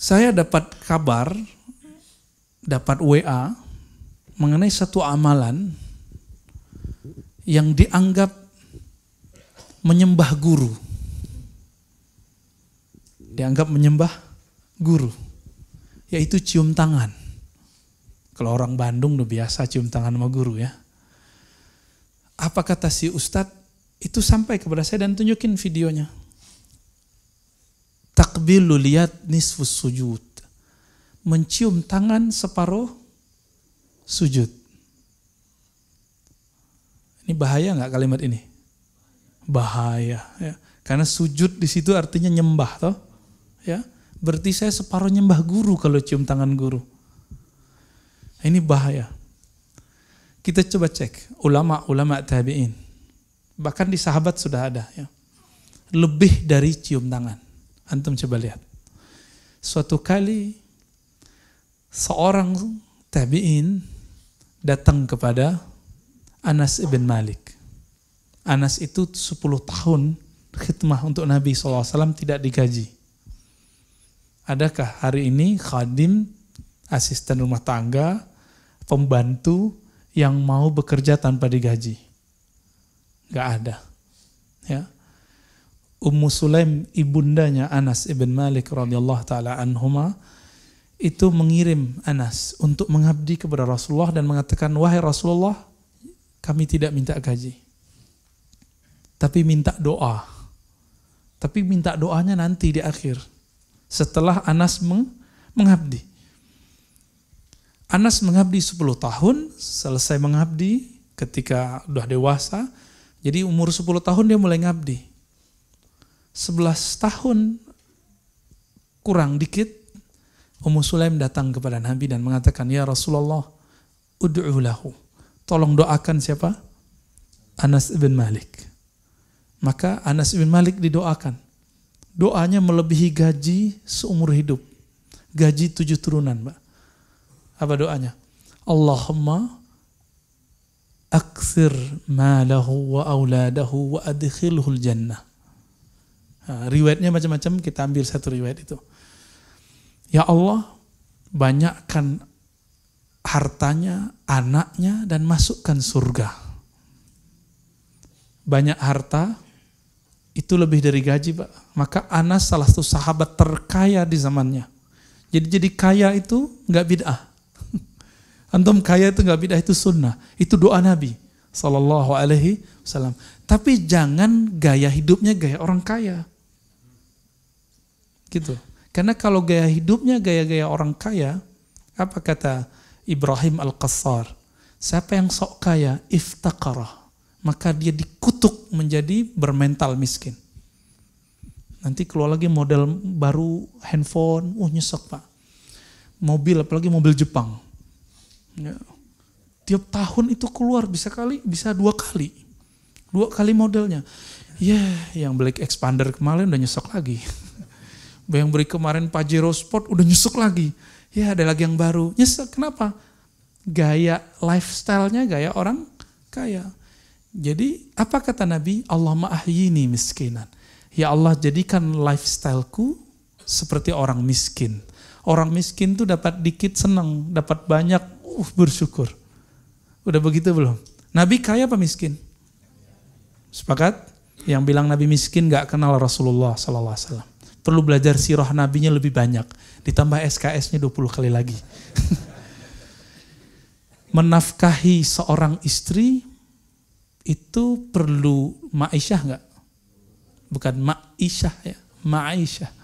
Saya dapat kabar, dapat WA mengenai satu amalan yang dianggap menyembah guru. Dianggap menyembah guru, yaitu cium tangan. Kalau orang Bandung udah biasa cium tangan sama guru ya. Apa kata si Ustadz? Itu sampai kepada saya dan tunjukin videonya. Takbilu liyad nisfus sujud. Mencium tangan separuh sujud. Ini bahaya nggak kalimat ini? Bahaya ya. Karena sujud di situ artinya nyembah toh. Ya, berarti saya separuh nyembah guru kalau cium tangan guru. Ini bahaya. Kita coba cek ulama-ulama tabi'in. Bahkan di sahabat sudah ada ya. Lebih dari cium tangan. Antum coba lihat. Suatu kali seorang tabi'in datang kepada Anas ibn Malik. Anas itu 10 tahun khidmah untuk Nabi SAW tidak digaji. Adakah hari ini khadim, asisten rumah tangga, pembantu yang mau bekerja tanpa digaji? Gak ada. Ya. Ummu Sulaim, ibundanya Anas ibn Malik radhiyallahu taala anhuma, itu mengirim Anas untuk mengabdi kepada Rasulullah dan mengatakan, wahai Rasulullah, kami tidak minta gaji, tapi minta doa. Tapi minta doanya nanti di akhir, setelah Anas mengabdi. Anas mengabdi 10 tahun, selesai mengabdi ketika udah dewasa, jadi umur 10 tahun dia mulai ngabdi. 11 tahun kurang dikit, Ummu Sulaim datang kepada Nabi dan mengatakan, ya Rasulullah, ud'u lahu. Tolong doakan siapa? Anas ibn Malik. Maka Anas ibn Malik didoakan. Doanya melebihi gaji seumur hidup. Gaji 7 turunan, Mbak. Apa doanya? Allahumma akthir malahu wa auladahu wa adkhilhul jannah. Nah, riwayatnya macam-macam, kita ambil satu riwayat itu. Ya Allah, banyakkan hartanya, anaknya, dan masukkan surga. Banyak harta, itu lebih dari gaji, Pak. Maka Anas salah satu sahabat terkaya di zamannya. Jadi kaya itu nggak bid'ah. Antum kaya itu nggak bid'ah, itu sunnah. Itu doa Nabi Sallallahu Alaihi Wasallam. Tapi jangan gaya hidupnya gaya orang kaya. Gitu. Karena kalau gaya hidupnya gaya-gaya orang kaya, apa kata Ibrahim Al-Qassar? Siapa yang sok kaya, iftaqarah, maka dia dikutuk menjadi bermental miskin. Nanti keluar lagi model baru handphone, nyesek Pak. Mobil, apalagi mobil Jepang. Ya. Tiap tahun itu keluar bisa 2 kali. 2 kali modelnya. Yang Black Expander kemarin udah nyesek lagi. Yang beri kemarin Pajero Sport udah nyesek lagi. Ada lagi yang baru. Nyesek, kenapa? Gaya lifestyle-nya gaya orang kaya. Jadi apa kata Nabi? Allahumma ahyini miskinan. Ya Allah, jadikan lifestyle-ku seperti orang miskin. Orang miskin tuh dapat dikit senang, dapat banyak bersyukur. Udah begitu belum? Nabi kaya apa miskin? Sepakat? Yang bilang Nabi miskin gak kenal Rasulullah SAW. Perlu belajar sirah nabinya lebih banyak. Ditambah SKS-nya 20 kali lagi. Menafkahi seorang istri itu perlu ma'isyah enggak? Bukan ma'isyah ya, ma'isyah.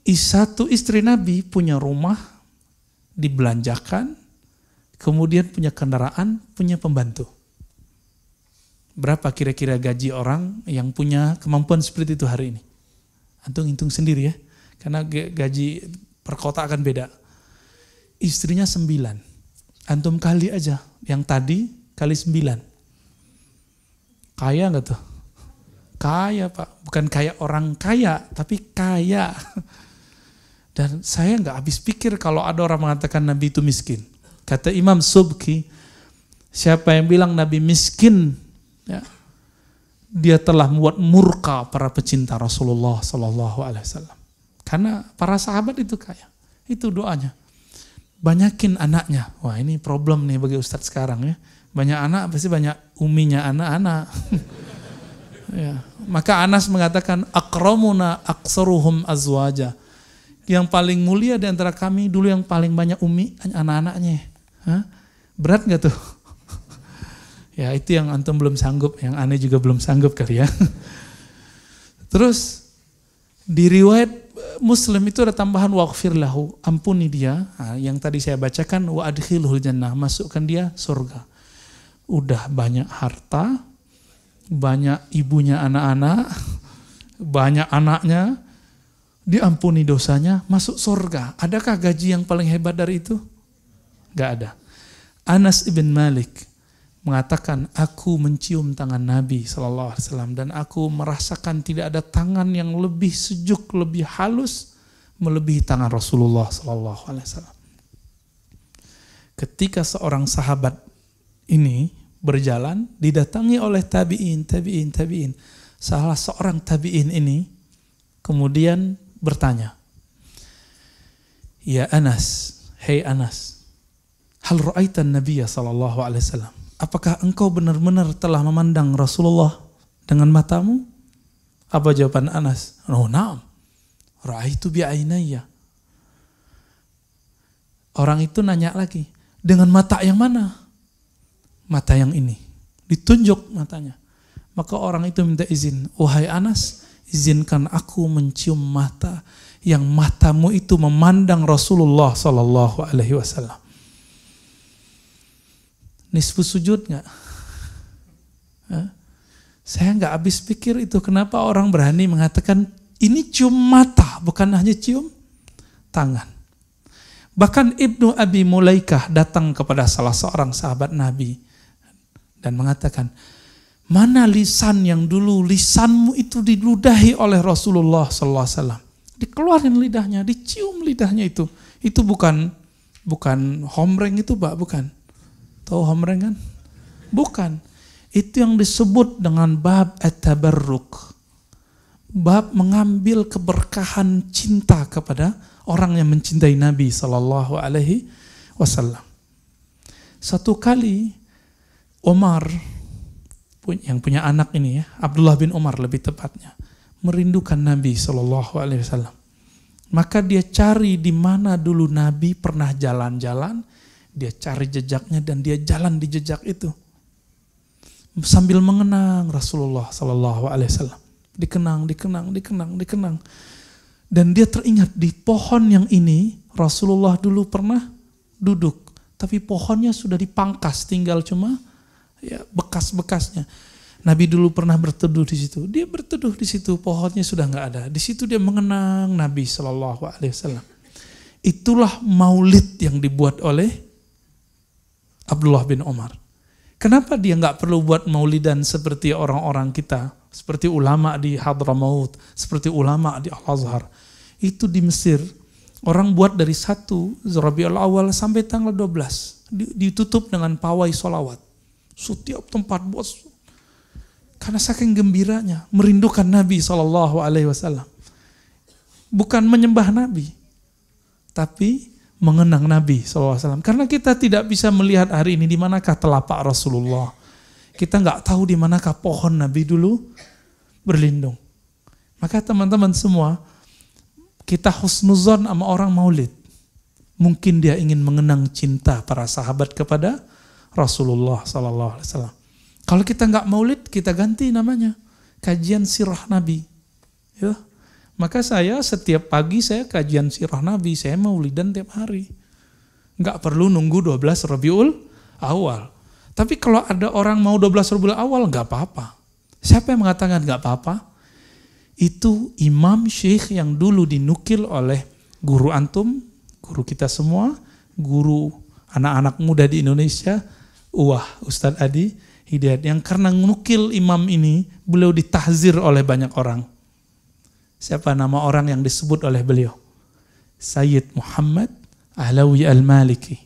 Satu istri Nabi punya rumah, dibelanjakan, kemudian punya kendaraan, punya pembantu. Berapa kira-kira gaji orang yang punya kemampuan seperti itu hari ini? Antum hitung sendiri ya. Karena gaji per kota akan beda. Istrinya 9. Antum kali aja. Yang tadi kali 9. Kaya nggak tuh? Kaya Pak. Bukan kaya orang kaya, tapi kaya. Dan saya nggak habis pikir kalau ada orang mengatakan Nabi itu miskin. Kata Imam Subki, siapa yang bilang Nabi miskin, ya, dia telah membuat murka para pecinta Rasulullah SAW. Karena para sahabat itu kaya. Itu doanya. Banyakin anaknya. Wah, ini problem nih bagi Ustadz sekarang ya. Banyak anak pasti banyak uminya anak-anak. Ya. Maka Anas mengatakan akramuna aksaruhum azwaja. Yang paling mulia di antara kami dulu yang paling banyak umi anak-anaknya. Hah? Berat gak tuh? Ya itu yang antum belum sanggup, yang aneh juga belum sanggup kali ya. Terus di riwayat Muslim itu ada tambahan waghfir lahu, ampuni dia. Nah, yang tadi saya bacakan wa adkhilhul jannah, masukkan dia surga. Udah banyak harta, banyak ibunya anak-anak, banyak anaknya, diampuni dosanya, masuk surga. Adakah gaji yang paling hebat dari itu? Gak ada. Anas ibn Malik mengatakan, aku mencium tangan Nabi SAW dan aku merasakan tidak ada tangan yang lebih sejuk, lebih halus melebihi tangan Rasulullah SAW. Ketika seorang sahabat ini berjalan, didatangi oleh tabi'in. Salah seorang tabi'in ini kemudian bertanya, ya Anas, hei Anas, hal ra'aitan Nabiya sallallahu alaihi wasallam? Apakah engkau benar-benar telah memandang Rasulullah dengan matamu? Apa jawaban Anas? Oh, na'am. Ra'aitu bi'ainayya. Orang itu nanya lagi, dengan mata yang mana? Mata yang ini. Ditunjuk matanya. Maka orang itu minta izin, wahai Anas, izinkan aku mencium mata yang matamu itu memandang Rasulullah sallallahu alaihi wasallam. Nisfu sujud nggak? Saya nggak habis pikir itu kenapa orang berani mengatakan ini cium mata, bukan hanya cium tangan. Bahkan Ibnu Abi Mulaikah datang kepada salah seorang sahabat Nabi dan mengatakan, mana lisan yang dulu lisanmu itu diludahi oleh Rasulullah SAW. Dikeluarin lidahnya, dicium lidahnya itu. Itu bukan homreng itu Pak, bukan. Tahu homreng kan? Bukan. Itu yang disebut dengan bab at-tabarruk. Bab mengambil keberkahan cinta kepada orang yang mencintai Nabi SAW. Satu kali Umar yang punya anak ini ya, Abdullah bin Umar lebih tepatnya, merindukan Nabi SAW. Maka dia cari di mana dulu Nabi pernah jalan-jalan, dia cari jejaknya dan dia jalan di jejak itu. Sambil mengenang Rasulullah SAW. Dikenang. Dan dia teringat di pohon yang ini Rasulullah dulu pernah duduk. Tapi pohonnya sudah dipangkas, tinggal cuma ya bekas-bekasnya. Nabi dulu pernah berteduh di situ. Dia berteduh di situ, pohonnya sudah nggak ada. Di situ dia mengenang Nabi SAW. Itulah maulid yang dibuat oleh Abdullah bin Umar. Kenapa dia nggak perlu buat maulidan seperti orang-orang kita, seperti ulama di Hadramaut, seperti ulama di Al-Azhar? Itu di Mesir. Orang buat dari 1 Rabiul Awal sampai tanggal 12. Ditutup dengan pawai sholawat. Setiap tempat bos, karena saking gembiranya merindukan Nabi SAW. Bukan menyembah Nabi, tapi mengenang Nabi SAW. Karena kita tidak bisa melihat hari ini di manakah telapak Rasulullah. Kita nggak tahu di manakah pohon Nabi dulu berlindung. Maka teman-teman semua, kita husnuzon sama orang maulid. Mungkin dia ingin mengenang cinta para sahabat kepada Rasulullah SAW. Kalau kita nggak maulid, kita ganti namanya kajian sirah Nabi. Ya. Maka saya setiap pagi saya kajian sirah Nabi, saya maulidan tiap hari. Nggak perlu nunggu 12 Rabiul Awal. Tapi kalau ada orang mau 12 Rabiul Awal, nggak apa-apa. Siapa yang mengatakan nggak apa-apa? Itu imam syekh yang dulu dinukil oleh guru antum, guru kita semua, guru anak-anak muda di Indonesia, Ustadz Adi Hidayat, yang karena nukil imam ini, beliau ditahzir oleh banyak orang. Siapa nama orang yang disebut oleh beliau? Sayyid Muhammad Ahlawi Al-Maliki.